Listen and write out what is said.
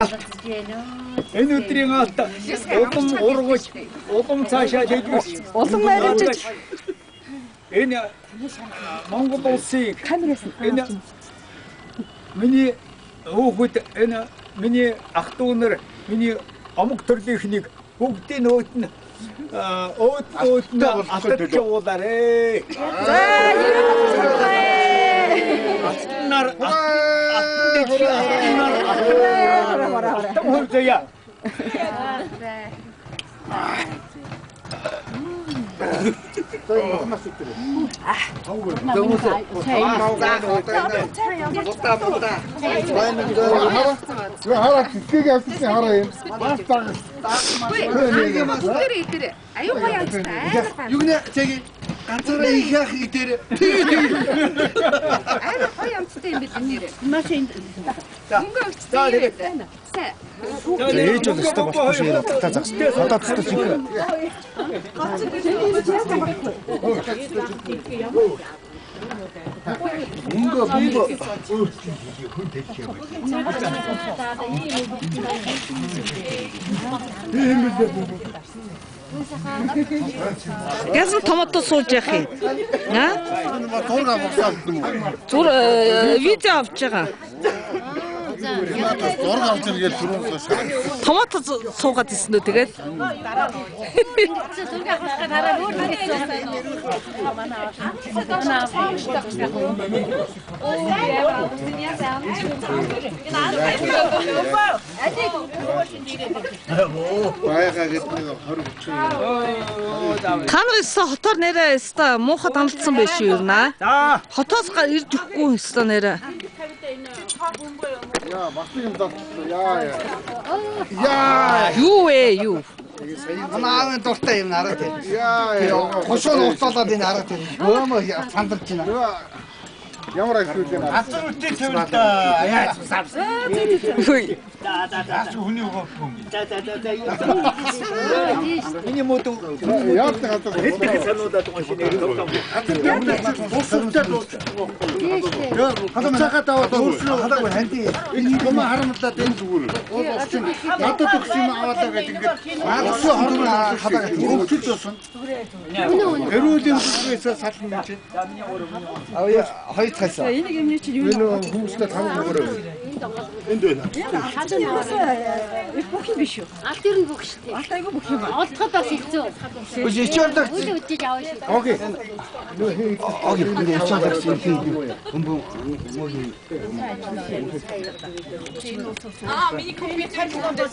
Энэ өдрийн алт улам ургаж, улам цаашаа хэвгэж, улам арилжиж энэ Монгол улсын энэ миний хүүхэд энэ миний ах дүү нар миний омог төрлийнхнийг бүгдийн өөд нь алдаж явуулаарэ. Ганцаараа ихэх идээр Ара гоё амттай юм бид нэр. машин Мөнгө өгчтэй. Ээж бол өстой болохгүй шиг юм та загс. Одоо төстэй шиг. Гэсэн томото сууж явах юм. зураг авсан юм. Зүр видео авч байгаа. Зураг авч иргээл түрүүн шаа. Томото суугаад ирсэн үү тэгээд. Баяга гэдэг 20 Та нар өстой хотоор нэрээ өстой муухад амлцсан байх шүү юу наа. За Хотоос ирж өгөхгүй өстой нэрээ. яа басны юм даа. Яа. Юу вэ юу? Манай аавын дуртай юм хараад байна. Яа. Хошоо ууцлаад энэ хараад байна. Өөмөө сандарч байна. Ямар ажил вэ? Асуултын цэвэрлээ. Яаж савс. Хөөе. Хүний өгөх юм. миний модо Яар tagad хэдэн сануудад гоншинээр тоглоом. Хадамцаахад аваад өөрсдөө хадаагүй ханди. Энэ юм харамлаад энэ зүгээр. надад өгс юм аваад гэж ингээд мaalсуу хорон хадаагаад өрөвчөж болсон. Эрүүлийн бүсгээс сална чи. Аваа хоёр цаасаа. Энийг юм чи юу? Энэ хүмүүстэй хамаг өгөөрэй. Энд байна. Бүх юм биш үү? Алт ер нь бүх шүү дээ. Алт айгүй бүх юм. Олдоход бас хэцүү. Үгүй ичээрдэг. Үл үдэж авах шүү. Окей. Окей, энэ ичээрдэг юм тийм. Бөмбө миний компьютер